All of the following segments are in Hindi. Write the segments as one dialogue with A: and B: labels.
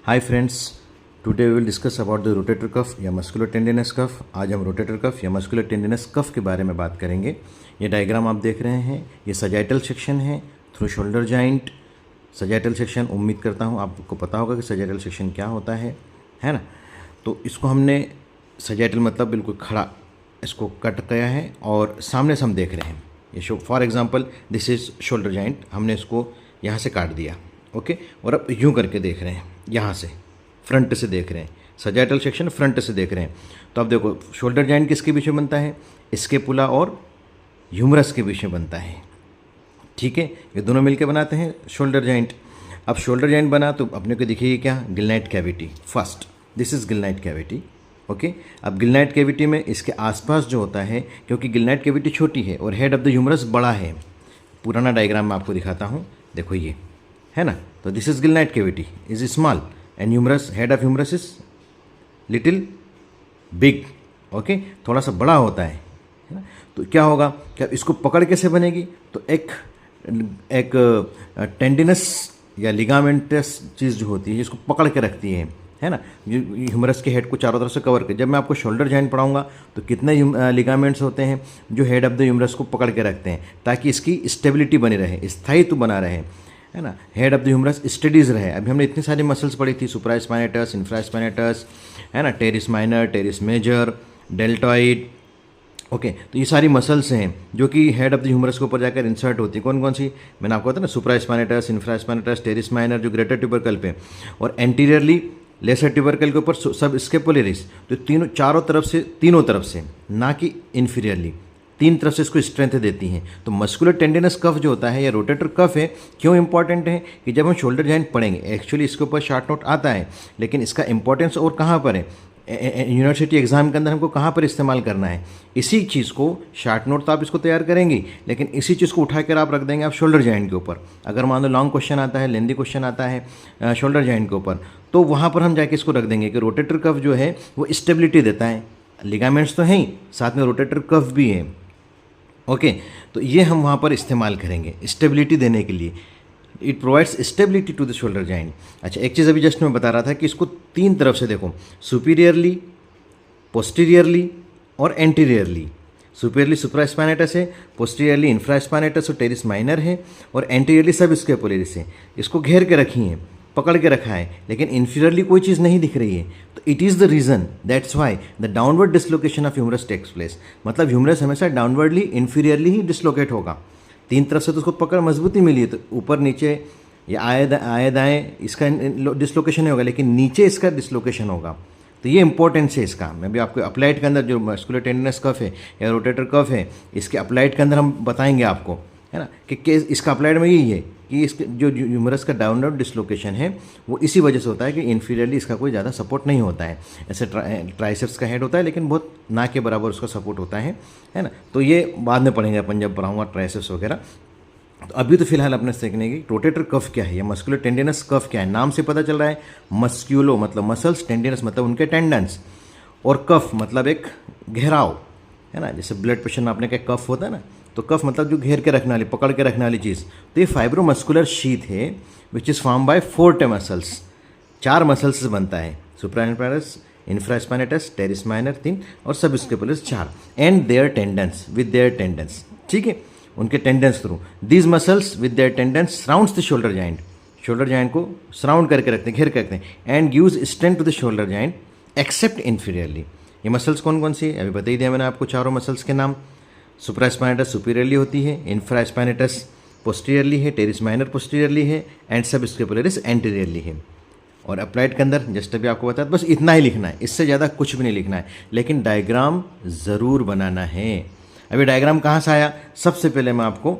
A: Hi friends, today we will discuss about the rotator cuff या मस्कुलर टेंडिनस कफ। आज हम रोटेटर कफ या मस्कुलर टेंडिनस कफ के बारे में बात करेंगे। ये डायग्राम आप देख रहे हैं, ये सजाइटल सेक्शन है through shoulder joint. Sagittal section, उम्मीद करता हूँ आपको पता होगा कि सजाइटल सेक्शन क्या होता है ना। तो इसको हमने सजाइटल मतलब बिल्कुल खड़ा इसको कट किया है और सामने से हम देख रहे हैं। ये show for example this is shoulder joint, हमने इसको यहाँ से काट दिया, ओके। और अब यूँ करके देख रहे हैं, यहाँ से फ्रंट से देख रहे हैं, सजाइटल सेक्शन फ्रंट से देख रहे हैं। तो अब देखो शोल्डर जॉइंट किसके बीच में बनता है? स्कैपुला और ह्यूमरस के बीच में बनता है, ठीक है। ये दोनों मिलकर बनाते हैं शोल्डर जॉइंट। अब शोल्डर जॉइंट बना तो अपने को दिखिए क्या, glenoid cavity first, this is glenoid cavity, okay. अब गिलनाइट कैविटी में इसके आसपास जो होता है, क्योंकि गिलनाइट कैविटी छोटी है और हेड ऑफ द ह्यूमरस बड़ा है, पुराना डायग्राम में आपको दिखाता हूँ, देखो ये है ना। तो this is glenoid cavity is small and humerus, head of humerus is little big, okay, थोड़ा सा बड़ा होता है ना। तो क्या होगा, क्या इसको पकड़ कैसे बनेगी? तो एक टेंडिनस या लिगामेंटस चीज़ जो होती है जिसको पकड़ के रखती है ना, जो ह्यूमरस के हेड को चारों तरफ से कवर कर। जब मैं आपको शोल्डर जॉइंट पढ़ाऊंगा तो कितने लिगामेंट्स होते हैं जो हेड ऑफ द ह्यूमरस को पकड़ के रखते हैं ताकि इसकी स्टेबिलिटी बनी रहे, स्थायित्व बना रहे, है ना। हेड ऑफ द ह्यूमरस स्टडीज रहे। अभी हमने इतनी सारी मसल्स पढ़ी थी, सुप्रास्पाइनेटस, इंफ्रास्पाइनेटस, है ना, teres minor, teres major, deltoid, okay. तो ये सारी मसल्स हैं जो कि हेड ऑफ द ह्यूमरस के ऊपर जाकर इंसर्ट होती है। कौन कौन सी? मैंने आपको बताया ना, सुप्रास्पाइनेटस, इंफ्रास्पाइनेटस, टेरिस माइनर जो ग्रेटर ट्यूबरकल पे, और एंटीरियरली लेसर ट्यूबरकल के ऊपर सब स्केपुलरिस। तो चारों तरफ से, ना कि इन्फीरियरली, तीन तरफ से इसको स्ट्रेंथ देती हैं। तो मस्कुलर टेंडिनस कफ जो होता है या रोटेटर कफ है, क्यों इंपॉर्टेंट है कि जब हम शोल्डर जॉइंट पढ़ेंगे, एक्चुअली इसके ऊपर शॉर्ट नोट आता है, लेकिन इसका इंपॉर्टेंस और कहाँ पर है, यूनिवर्सिटी एग्जाम के अंदर हमको कहाँ पर इस्तेमाल करना है, इसी चीज़ को। शॉर्ट नोट तो आप इसको तैयार करेंगे, लेकिन इसी चीज़ को उठाकर आप रख देंगे आप शोल्डर जॉइंट के ऊपर। अगर मान लो लॉन्ग क्वेश्चन आता है, लेंदी क्वेश्चन आता है शोल्डर जॉइंट के ऊपर, तो वहाँ पर हम जाके इसको रख देंगे कि रोटेटर कफ जो है वो स्टेबिलिटी देता है। लिगामेंट्स तो हैं ही, साथ में रोटेटर कफ भी है, ओके। तो ये हम वहाँ पर इस्तेमाल करेंगे स्टेबिलिटी देने के लिए। It provides stability to the shoulder joint. अच्छा, एक चीज़ अभी जस्ट मैं बता रहा था कि इसको तीन तरफ से देखो, सुपीरियरली, पोस्टीरियरली और एंटीरियरली। सुपीरियरली सुप्रास्पाइनेटस है, पोस्टीरियरली इंफ्रास्पाइनेटस और टेरिस माइनर है, और एंटीरियरली सब स्कैपुलरिस है। इसको घेर के रखी है, पकड़ के रखा है, लेकिन इन्फीरियरली कोई चीज़ नहीं दिख रही है। तो it is the reason, that's why the downward dislocation of humerus takes place. मतलब ह्यूमरस हमेशा डाउनवर्डली, इन्फीरियरली ही डिसलोकेट होगा। तीन तरफ से तो उसको पकड़ मजबूती मिली है, तो ऊपर नीचे या आए दाएँ इसका डिसलोकेशन नहीं होगा, लेकिन नीचे इसका डिसलोकेशन होगा। तो ये इंपॉर्टेंस है इसका। मैं भी आपको अप्लाइड के अंदर जो मस्कुलर टेंडिनस कफ है या रोटेटर कफ है, इसके अप्लाइड के अंदर हम बताएंगे आपको, है ना, कि इसका अप्लाइड में यही है कि इसके जो ह्यूमरस का डाउनवर्ड डिसलोकेशन है वो इसी वजह से होता है कि इन्फीरियरली इसका कोई ज़्यादा सपोर्ट नहीं होता है। ऐसे ट्राइसेप्स का हेड होता है, लेकिन बहुत ना के बराबर उसका सपोर्ट होता है ना। तो ये बाद में पढ़ेंगे अपन जब पढ़ाऊँगा ट्राइसेप्स वगैरह। तो अभी तो फिलहाल अपने सीखने की रोटेटर कफ क्या है या मस्कुलर टेंडिनस कफ क्या है। नाम से पता चल रहा है, मस्क्यूलो मतलब मसल्स, टेंडिनस मतलब उनके टेंडेंस, और कफ मतलब एक घेराव, है ना। जैसे ब्लड प्रेशर नापने का कफ होता है ना, तो कफ मतलब जो घेर के रखने वाली, पकड़ के रखने वाली चीज़। तो ये फाइब्रोमस्कुलर शीथ है which is form by 4 muscles, 4 muscles से बनता है। सुप्रास्पाइनेटस, इंफ्रास्पाइनेटस, टेरिस माइनर 3 और subscapularis 4, and their tendons, with their tendons, ठीक है, उनके tendons through. These muscles with their tendons surrounds the shoulder joint, shoulder joint को सराउंड करके रखते हैं, घेर के रखते हैं, and gives strength to the shoulder joint except inferiorly. ये मसल्स कौन कौन सी है अभी बता ही दिया मैंने आपको, चारों मसल्स के नाम। सुप्रास्पाइनेटस सुपीरियरली होती है, इंफ्रास्पाइनेटस पोस्टीरियरली है, टेरिस माइनर पोस्टीरियरली है, एंड सब स्कैपुलरिस एंटीरियरली है। और अप्लाइड के अंदर जस्ट अभी आपको बताया, बस इतना ही लिखना है, इससे ज़्यादा कुछ भी नहीं लिखना है, लेकिन डायग्राम ज़रूर बनाना है। अभी डायग्राम कहाँ से आया? सबसे पहले मैं आपको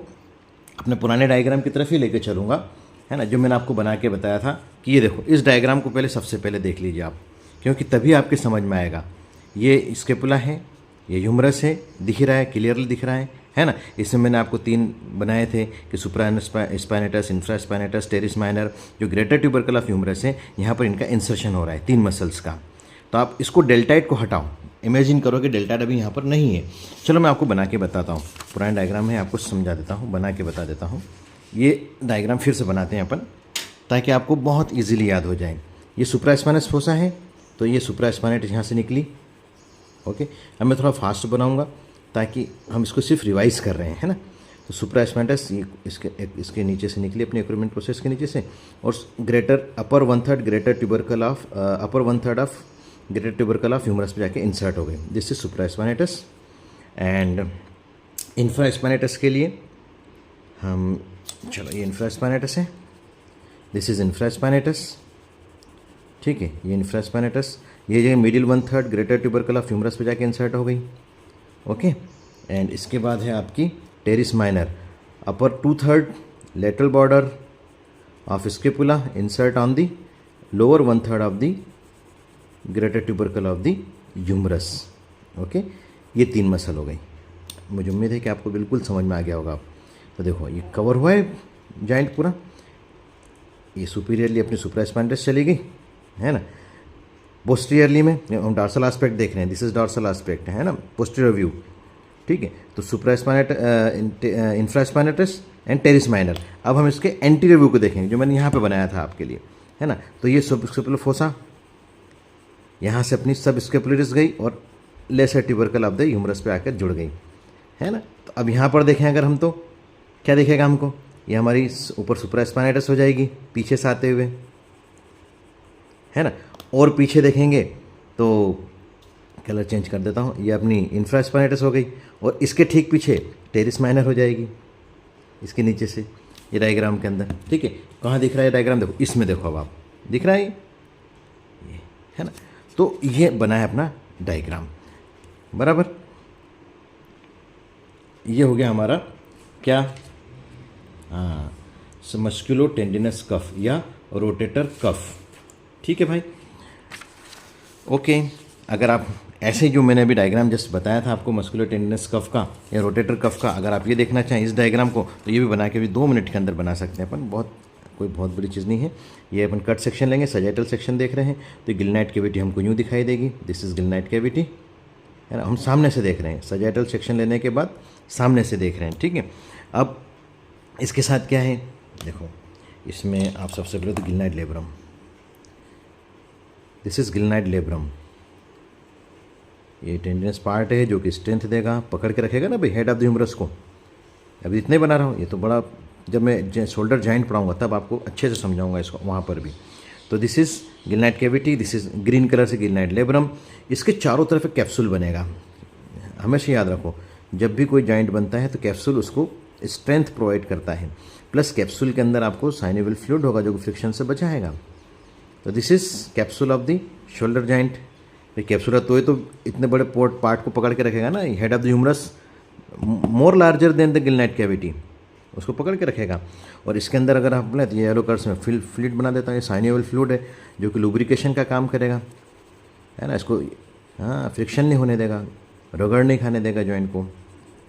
A: अपने पुराने डायग्राम की तरफ ही लेके चलूँगा, है ना, जो मैंने आपको बना के बताया था कि ये देखो, इस डायग्राम को पहले सबसे पहले देख लीजिए आप, क्योंकि तभी आपके समझ में आएगा। ये स्कैपुला है, ये ह्यूमरस है, दिख रहा है, क्लियरली दिख रहा है ना। इसमें मैंने आपको 3 बनाए थे कि सुप्रास्पाइनेटस, इंफ्रास्पाइनेटस, टेरिस माइनर, जो ग्रेटर ट्यूबरकल ऑफ ह्यूमरस है, यहाँ पर इनका इंसर्शन हो रहा है 3 मसल्स का। तो आप इसको डेल्टाइड को हटाओ, इमेजिन करो कि डेल्टाइड अभी यहाँ पर नहीं है। चलो मैं आपको बना के बताता हूँ, पुराना डायग्राम है, आपको समझा देता हूँ, बना के बता देता हूँ। ये डायग्राम फिर से बनाते हैं अपन, ताकि आपको बहुत ईजिली याद हो जाए। ये सुप्रास्पाइनस फोसा है, तो ये सुप्रास्पाइनेटस यहाँ से निकली। ओके, अब मैं थोड़ा फास्ट बनाऊंगा ताकि हम इसको सिर्फ रिवाइज कर रहे हैं, है ना। तो सुप्रास्पाइनस ये इसके नीचे से निकली अपने एक्रोमियन प्रोसेस के नीचे से, और greater upper 1/3 greater tubercle of upper 1/3 of greater tubercle of humerus पे जाके इंसर्ट हो गई। This is supraspinatus. And infraspinatus के लिए हम, चलो ये इंफ्रास्पाइनेटस है, दिस इज इंफ्रास्पाइनेटस, ठीक है। ये इंफ्रास्पाइनेटस, ये जो middle 1/3 greater tubercle of humerus पे जाके इंसर्ट हो गई। ओके, एंड इसके बाद है आपकी teres minor, upper 2/3 lateral border of scapula insert on the lower 1/3 of the greater tubercle of the humerus. Okay, ये 3 मसल हो गई। मुझे उम्मीद है कि आपको बिल्कुल समझ में आ गया होगा। तो देखो ये कवर हुआ है जॉइंट पूरा, ये सुपीरियरली अपनी सुप्रास्पाइनस चली गई, है ना। पोस्टीरियरली में हम डॉर्सल एस्पेक्ट देख रहे हैं, दिस इज डॉर्सल एस्पेक्ट, है ना, पोस्टीरियर व्यू, ठीक है। तो इंफ्रास्पाइनेटस एंड टेरिस माइनर। अब हम इसके एंटीरियर व्यू को देखेंगे जो मैंने यहाँ पे बनाया था आपके लिए, है ना। तो ये सबस्केपुलर फोसा यहाँ से अपनी सब स्केपुलरिस गई और lesser tubercle of the humerus पे आकर जुड़ गई, है ना। तो अब यहाँ पर देखें अगर हम, तो क्या दिखेगा हमको, ये हमारी ऊपर सुप्रास्पाइनेटस हो जाएगी पीछे से आते हुए, है ना। और पीछे देखेंगे तो कलर चेंज कर देता हूँ, ये अपनी इंफ्रास्पाइनेटस हो गई, और इसके ठीक पीछे टेरिस माइनर हो जाएगी इसके नीचे से, ये डायग्राम के अंदर, ठीक है। कहाँ दिख रहा है डायग्राम, देखो इसमें देखो, अब आप दिख रहा है ये, है ना। तो ये बना है अपना डायग्राम, बराबर। ये हो गया हमारा क्या, हाँ, मस्कुलो टेंडिनस कफ या रोटेटर कफ, ठीक है भाई। ओके, अगर आप ऐसे जो मैंने अभी डायग्राम जस्ट बताया था आपको मस्कुलर टेंडिनस कफ का या रोटेटर कफ का, अगर आप ये देखना चाहें इस डायग्राम को, तो ये भी बना के भी 2 मिनट के अंदर बना सकते हैं अपन, कोई बहुत बड़ी चीज़ नहीं है। ये अपन कट सेक्शन लेंगे, सजेटल सेक्शन देख रहे हैं, तो गिलनाइट कैविटी हमको यूँ दिखाई देगी, दिस इज गिलनाइट कैविटी, है ना। हम सामने से देख रहे हैं, सजेटल सेक्शन लेने के बाद सामने से देख रहे हैं, ठीक है। अब इसके साथ क्या है, देखो इसमें आप सबसे पहले तो गिलनाइट लेब्रम, दिस इज गिलनाइट लेब्रम, ये टेंडिनस पार्ट है जो कि स्ट्रेंथ देगा, पकड़ के रखेगा ना भाई हेड ऑफ द ह्यूमरस को। अभी इतने बना रहा हूँ, ये तो बड़ा, जब मैं शोल्डर जॉइंट पढ़ाऊंगा तब आपको अच्छे से समझाऊंगा इसको वहाँ पर भी। तो this is glenoid cavity, this is green colour से गिलनाइट लेब्रम, इसके चारों तरफ एक कैप्सूल बनेगा। हमेशा याद रखो, जब भी कोई जॉइंट बनता है तो कैप्सूल उसको स्ट्रेंथ प्रोवाइड करता है, प्लस कैप्सूल के अंदर आपको साइनोवियल फ्लूइड होगा जो कि फ्रिक्शन से बचाएगा। तो this is capsule of the shoulder joint. Capsule तो ये तो इतने बड़े पार्ट को पकड़ के रखेगा ना, head of the humerus more larger than the glenoid cavity, उसको पकड़ के रखेगा। और इसके अंदर अगर आप बोले तो ये येलो कलर में फ्लूइड बना देता है, ये साइनोवियल फ्लूइड है जो कि लुब्रिकेशन का काम करेगा, है ना। इसको हाँ फ्रिक्शन नहीं होने देगा, रगड़ नहीं खाने देगा जॉइंट को,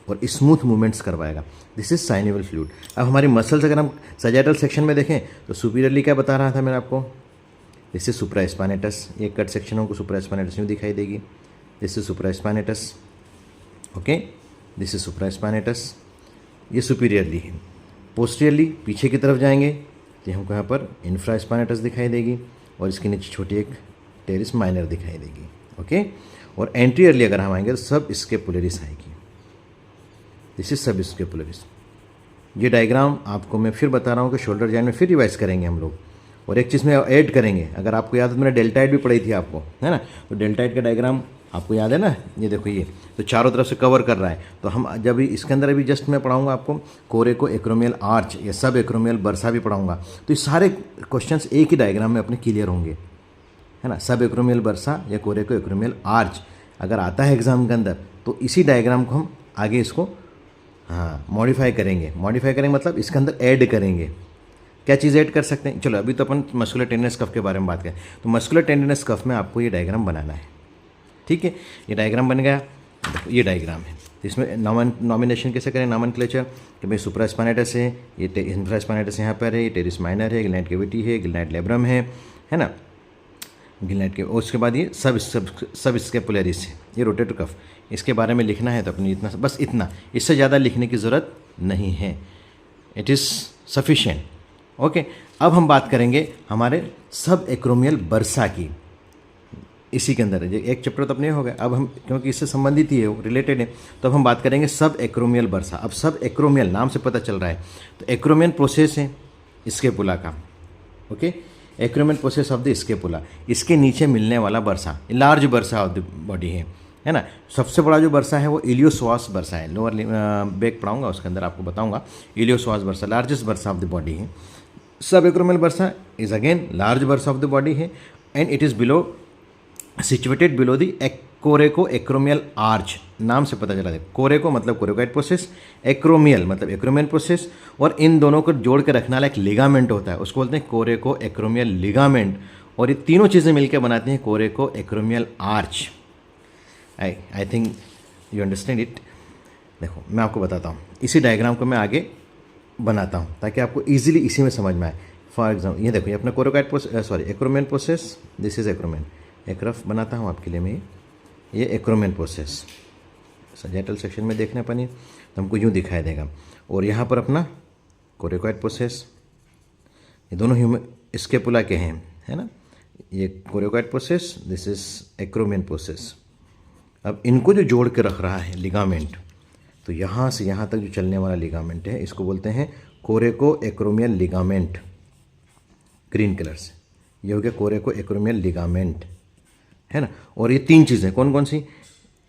A: और स्मूथ मूवमेंट्स करवाएगा। This is synovial fluid. अब हमारी मसल्स अगर हम सजेटल सेक्शन में देखें तो सुपीरियरली क्या बता रहा था मैंने आपको, दिस इज सुप्रास्पाइनेटस, ये कट सेक्शनों को सुप्रास्पाइनेटस यूँ दिखाई देगी, this is supraspinatus, okay, this is supraspinatus, ये सुपीरियरली है। पोस्टीरियरली पीछे की तरफ जाएंगे तो हमको यहाँ पर इंफ्रास्पाइनेटस दिखाई देगी, और इसके नीचे छोटी एक टेरिस माइनर दिखाई देगी, ओके। और एंटीरियरली अगर हम आएंगे तो सब स्केपुलरिस आएगी, दिस इज सब स्केपुलरिस। ये डायग्राम आपको मैं फिर बता रहा हूँ कि शोल्डर जॉइंट में फिर रिवाइज करेंगे हम लोग, और एक चीज़ में ऐड करेंगे। अगर आपको याद है मैंने डेल्टाइड भी पढ़ी थी आपको, है ना, तो डेल्टाइड का डायग्राम आपको याद है ना, ये देखो ये तो चारों तरफ से कवर कर रहा है। तो हम जब इसके अंदर अभी जस्ट मैं पढ़ाऊंगा आपको कोरे को एक्रोमियल आर्च या सब एक्रोमियल बर्सा भी पढ़ाऊंगा, तो ये सारे क्वेश्चंस एक ही डायग्राम में अपने क्लियर होंगे, है ना। सब एक्रोमियल बर्सा या कोरे को एक्रोमियल आर्च अगर आता है एग्जाम के अंदर, तो इसी डायग्राम को हम आगे इसको हाँ मॉडिफाई करेंगे मतलब इसके अंदर ऐड करेंगे। क्या चीज़ ऐड कर सकते हैं, चलो अभी तो अपन मस्कुलर टेंडिनस कफ के बारे में बात करें। तो मस्कुलर टेंडिनस कफ में आपको ये डायग्राम बनाना है, ठीक है। ये डायग्राम बन गया, ये डायग्राम है। तो इसमें नॉमिनेशन कैसे करें, नॉमेनक्लेचर कि भाई सुप्रास्पाइनेटस है, ये इंफ्रास्पाइनेटस यहाँ पर है, ये टेरिस माइनर है, गिलनाइट कैविटी है, गिलनाइट लेब्रम है ना, गिलनाइट के। उसके बाद ये सब स्केपुलरिस है, ये रोटेटर कफ। इसके बारे में लिखना है तो अपनी इतना, बस इतना, इससे ज़्यादा लिखने की ज़रूरत नहीं है, इट इज़ सफिशिएंट। ओके, अब हम बात करेंगे हमारे सब एक्रोमियल बर्सा की। इसी के अंदर एक चैप्टर तो अपने हो गया, अब हम क्योंकि इससे संबंधित ही है, वो रिलेटेड है, तो अब हम बात करेंगे सब एक्रोमियल बर्सा। अब सब एक्रोमियल नाम से पता चल रहा है, तो एक्रोमियल प्रोसेस है स्केपुला का। Okay, acromial process of the scapula, इसके नीचे मिलने वाला bursa, large bursa of the body है ना। सबसे बड़ा जो बर्सा है वो इलियोसोआस बर्सा है, लोअर बैक पढ़ाऊंगा उसके अंदर आपको बताऊंगा। Iliopsoas bursa largest bursa of the body है। Subacromial bursa is again large bursa of the body है, and it is below situated below the कोरेको acromial arch. नाम से पता चला है, कोरेको मतलब कोरेकोइड प्रोसेस, एक्रोमियल मतलब एक्रोमियल प्रोसेस, और इन दोनों को जोड़ के रखने वाला एक लिगामेंट होता है, उसको बोलते हैं कोरेको एक्रोमियल लिगामेंट, और ये तीनों चीज़ें मिलकर बनाती हैं कोरेको acromial arch. I think you understand it. देखो मैं आपको बताता हूँ, इसी डायग्राम को मैं आगे बनाता हूँ ताकि आपको ईजिली इसी में समझ में आए। फॉर एग्जाम्पल ये देखो, ये अपना coracoid process, sorry acromial process, this is acromial. एक रफ बनाता हूँ आपके लिए मैं, ये एक्रोमियल प्रोसेस सजेटल सेक्शन में देखना पानी तो हमको यूँ दिखाई देगा, और यहाँ पर अपना कोरेकोइड प्रोसेस, ये दोनों स्केपुला के हैं, है ना। ये coracoid process, this is acromial process. अब इनको जो जोड़ के रख रहा है लिगामेंट, तो यहाँ से यहाँ तक जो चलने वाला लिगामेंट है, इसको बोलते हैं कोरेको एक्रोमियल लिगामेंट, ग्रीन कलर से। ये हो गया कोरेको एक्रोमियल लिगामेंट, है ना। और ये तीन चीज़ें कौन कौन सी,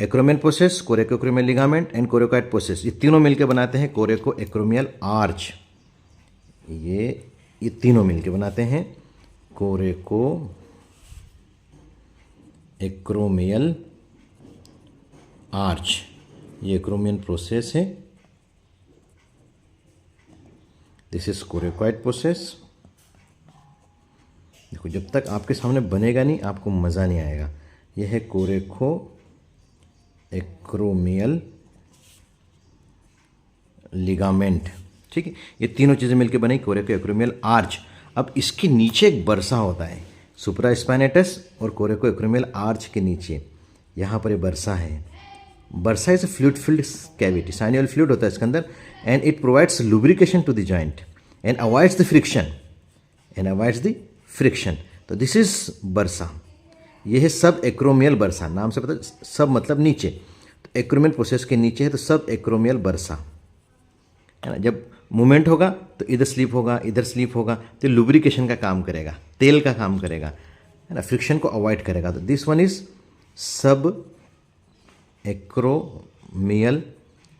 A: acromial process, coracoacromial ligament and coracoid process, ये तीनों मिलकर बनाते हैं कोरेको एक्रोमियल आर्च। ये तीनों मिलकर बनाते हैं कोरेको एक्रोमियल आर्च। ये एक्रोमियल प्रोसेस है, दिस इज कोरेकोइड प्रोसेस। देखो जब तक आपके सामने बनेगा नहीं आपको मज़ा नहीं आएगा। यह है कोरेको एक्रोमियल लिगामेंट, ठीक है। ये तीनों चीज़ें मिलकर बनी कोरेको एक्रोमियल आर्च। अब इसके नीचे एक बर्सा होता है, सुप्रास्पाइनेटस और कोरेको एक्रोमियल आर्च के नीचे यहाँ पर ये बर्सा है। Bursa is a fluid filled cavity, synovial fluid होता है इसके अंदर, and it provides lubrication to the joint and avoids the friction, तो दिस इज बर्सा। ये है सब एक्रोमियल बर्सा, नाम से पता, सब मतलब नीचे, तो एक्रोमियल प्रोसेस के नीचे है तो सब एक्रोमियल बर्सा, है ना। जब मूवमेंट होगा तो इधर स्लीप होगा, इधर स्लीप होगा, तो लुब्रिकेशन का काम करेगा, तेल का काम करेगा, है ना, फ्रिक्शन को अवॉइड करेगा। तो दिस वन इज सब एक्रोमियल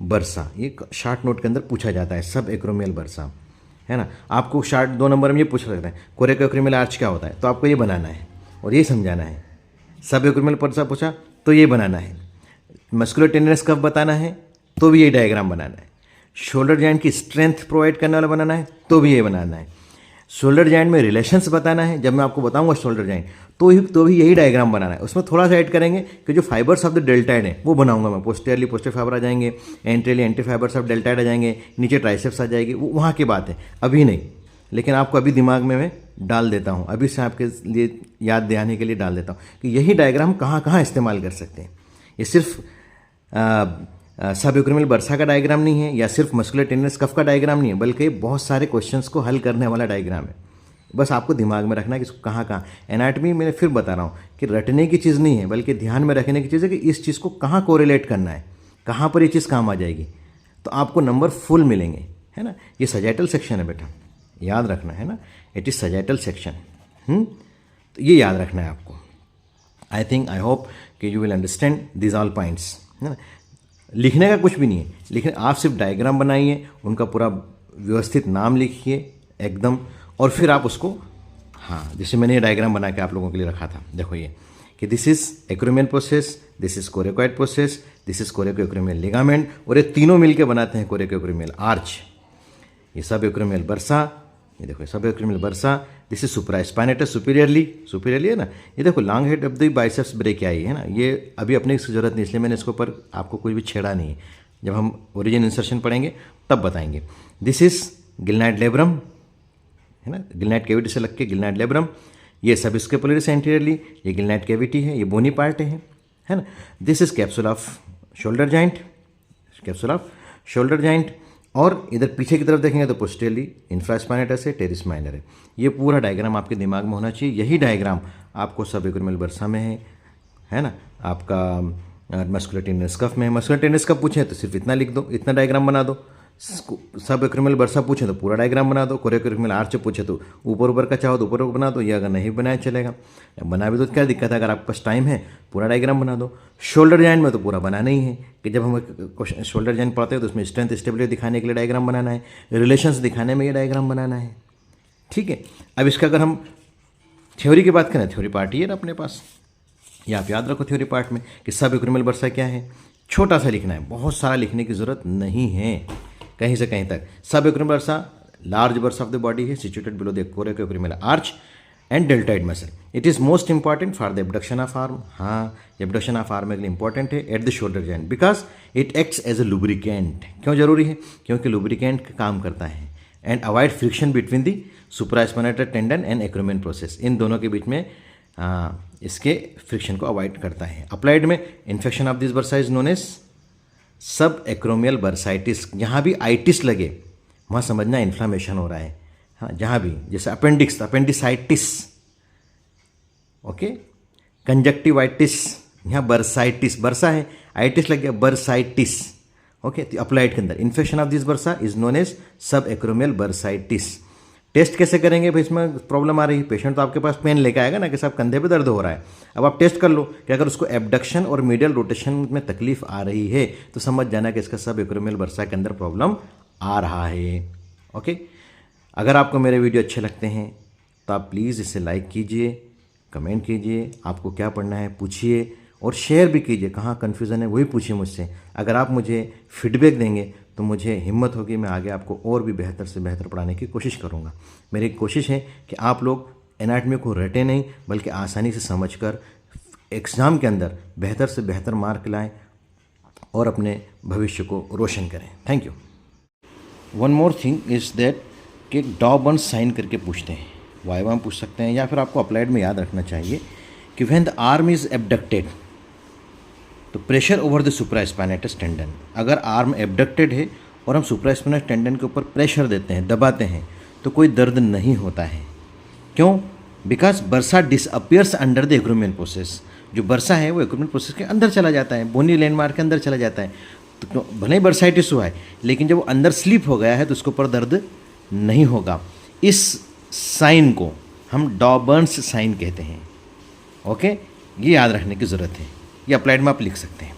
A: बर्सा। ये शॉर्ट नोट के अंदर पूछा जाता है, सब एक्रोमियल बर्सा, है ना। आपको शॉर्ट 2 नंबर में ये पूछ सकते हैं कोरेको एक्रोमियल आर्च क्या होता है, तो आपको ये बनाना है और ये समझाना है। सब एक्रोमियल बर्सा पूछा तो ये बनाना है। मस्कुलर टेंडरनेस कब बताना है तो भी ये डायग्राम बनाना है। शोल्डर जॉइंट की स्ट्रेंथ प्रोवाइड करने वाला बनाना है तो भी ये बनाना है। शोल्डर जॉइंट में रिलेशंस बताना है, जब मैं आपको बताऊंगा शोल्डर जॉइंट तो भी यही डायग्राम बनाना है। उसमें थोड़ा सा ऐड करेंगे कि जो फाइबर्स ऑफ द डेल्टाइड है वो बनाऊंगा मैं, पोस्टेरली पोस्टर फाइबर आ जाएंगे, एंट्रियली एंटी फाइबर्स ऑफ डेल्टाइड आ जाएंगे, नीचे ट्राइसेप्स आ जाएगी, वो वहाँ की बात है, अभी नहीं। लेकिन आपको अभी दिमाग में मैं डाल देता हूँ, अभी से आपके लिए याद दिलाने के लिए डाल देता हूँ कि यही डायग्राम कहाँ कहाँ इस्तेमाल कर सकते हैं। ये सिर्फ सब एक्रोमियल बर्सा का डायग्राम नहीं है या सिर्फ मस्कुलर टेंडरनेस कफ का डायग्राम नहीं है, बल्कि बहुत सारे क्वेश्चंस को हल करने वाला डायग्राम है। बस आपको दिमाग में रखना है कि इसको कहाँ कहाँ। एनाटॉमी मैंने फिर बता रहा हूँ कि रटने की चीज़ नहीं है, बल्कि ध्यान में रखने की चीज़ है कि इस चीज़ को कहाँ कोरिलेट करना है, कहाँ पर ये चीज़ काम आ जाएगी, तो आपको नंबर फुल मिलेंगे, है ना। ये सजैटल सेक्शन है बेटा, याद रखना है ना, इट इज़ सजैटल सेक्शन। तो ये याद रखना है आपको। आई थिंक आई होप कि you will understand this all points, है ना। लिखने का कुछ भी नहीं है, लेकिन आप सिर्फ डायग्राम बनाइए, उनका पूरा व्यवस्थित नाम लिखिए एकदम, और फिर आप उसको, हाँ, जैसे मैंने ये डायग्राम बना के आप लोगों के लिए रखा था, देखो ये कि this is acromial process, this is coracoid process, this is कोरेको acromial ligament, और ये तीनों मिलके बनाते हैं कोरेको एक्रोमियल आर्च। ये सब एक्रोमियल बर्सा, ये देखो सब acromial bursa, this is supraspinatus superiorly है ना। ये देखो long head of the biceps brachii है ना। ये अभी अपने की जरूरत नहीं, इसलिए मैंने इसके ऊपर आपको कुछ भी छेड़ा नहीं है, जब हम ओरिजिन इंसर्शन पढ़ेंगे तब बताएंगे। दिस इज गिलनाइड लेब्रम, है ना, गिलनाइड कैविटी से लग के गिलनाइड लेब्रम। ये सब स्केपुलरिस एंटीरियरली, ये गिलनाइड कैविटी है, ये बोनी पार्ट है ना। This is capsule off shoulder joint, capsule off shoulder joint, और इधर पीछे की तरफ देखेंगे तो पोस्टेरली इंफ्रास्पाइनेटस है, टेरिस माइनर है। ये पूरा डायग्राम आपके दिमाग में होना चाहिए। यही डायग्राम आपको सब एक्रोमियल बर्सा में है ना, आपका मस्कुलर टेनिस कफ में है। मस्कुलर टेनिस कफ पूछे तो सिर्फ इतना लिख दो, इतना डायग्राम बना दो। सब एक्रोमियल बर्सा पूछे तो पूरा डायग्राम बना दो। कोरियोक्रोमियल आर्च पूछे तो ऊपर ऊपर का चाहो तो ऊपर ऊपर बना दो, ये अगर नहीं बनाया चलेगा। बना भी तो क्या दिक्कत है, अगर आपके पास टाइम है पूरा डायग्राम बना दो। शोल्डर जॉइंट में तो पूरा बनाना ही है कि जब हम शोल्डर जॉइंट पढ़ते हैं तो उसमें स्ट्रेंथ स्टेबिलिटी दिखाने के लिए डायग्राम बनाना है, रिलेशंस दिखाने में ये डायग्राम बनाना है। ठीक है, अब इसका अगर हम थ्योरी की बात करें, थ्योरी पार्ट ये है अपने पास, ये आप याद रखो थ्योरी पार्ट में कि सब एक्रोमियल बर्सा क्या है। छोटा सा लिखना है, बहुत सारा लिखने की जरूरत नहीं है कहीं से कहीं तक। Subacromial bursa large bursa of the body है, situated below the coracoacromial arch and deltoid muscle. It is most important for the abduction of arm. हाँ, एब्डक्शन ऑफ आर्म के लिए इंपॉर्टेंट है at the shoulder joint because it acts as a lubricant. क्यों जरूरी है? क्योंकि लुब्रिकेंट का काम करता है and avoid friction between the supraspinatus tendon and acromion process. इन दोनों के बीच में इसके फ्रिक्शन को अवॉइड करता है। अप्लाइड में infection of this bursa is known as subacromial bursitis. यहाँ भी आइटिस लगे वहाँ समझना इन्फ्लामेशन हो रहा है। हाँ, जहाँ भी जैसे अपेंडिक्स, अपेंडिसाइटिस, ओके, कंजक्टिवाइटिस, यहाँ बर्साइटिस, बर्सा है, आइटिस लग गया, बर्साइटिस। ओके, तो अप्लाइड के अंदर infection of this bursa is known as subacromial bursitis. Test कैसे करेंगे भाई? इसमें प्रॉब्लम आ रही है, पेशेंट तो आपके पास पेन लेके आएगा ना कि साहब कंधे पे दर्द हो रहा है। अब आप टेस्ट कर लो कि अगर उसको एब्डक्शन और मीडियल रोटेशन में तकलीफ आ रही है तो समझ जाना कि इसका सब एक्रोमियल बर्सा के अंदर प्रॉब्लम आ रहा है। ओके, अगर आपको मेरे वीडियो अच्छे लगते हैं तो आप प्लीज़ इसे लाइक कीजिए, कमेंट कीजिए, आपको क्या पढ़ना है पूछिए और शेयर भी कीजिए। कहाँ कन्फ्यूज़न है वही पूछिए मुझसे। अगर आप मुझे फीडबैक देंगे तो मुझे हिम्मत होगी, मैं आगे आपको और भी बेहतर से बेहतर पढ़ाने की कोशिश करूँगा। मेरी कोशिश है कि आप लोग एनाटॉमी को रटे नहीं बल्कि आसानी से समझकर एग्ज़ाम के अंदर बेहतर से बेहतर मार्क लाएं और अपने भविष्य को रोशन करें। Thank you. One more thing is that कि डॉबर्न साइन करके पूछते हैं, वाइवा में पूछ सकते हैं या फिर आपको अप्लाइड में याद रखना चाहिए कि व्हेन द आर्म इज़ एब्डक्टेड तो pressure over the supraspinatus tendon. अगर आर्म एब्डक्टेड है और हम सुप्रास्पाइनेटस टेंडन के ऊपर प्रेशर देते हैं, दबाते हैं, तो कोई दर्द नहीं होता है। क्यों? Because bursa disappears under the acromion process. जो बर्सा है वो एक्रोमियन प्रोसेस के अंदर चला जाता है, बोनी लैंडमार्क के अंदर चला जाता है। तो भले ही बर्साइटिस हुआ है लेकिन जब वो अंदर स्लीप हो गया है तो उसके ऊपर दर्द नहीं होगा। इस साइन को हम डॉबर्न्स साइन कहते हैं। ओके, ये याद रखने की ज़रूरत है। ये अप्लाइड में आप लिख सकते हैं।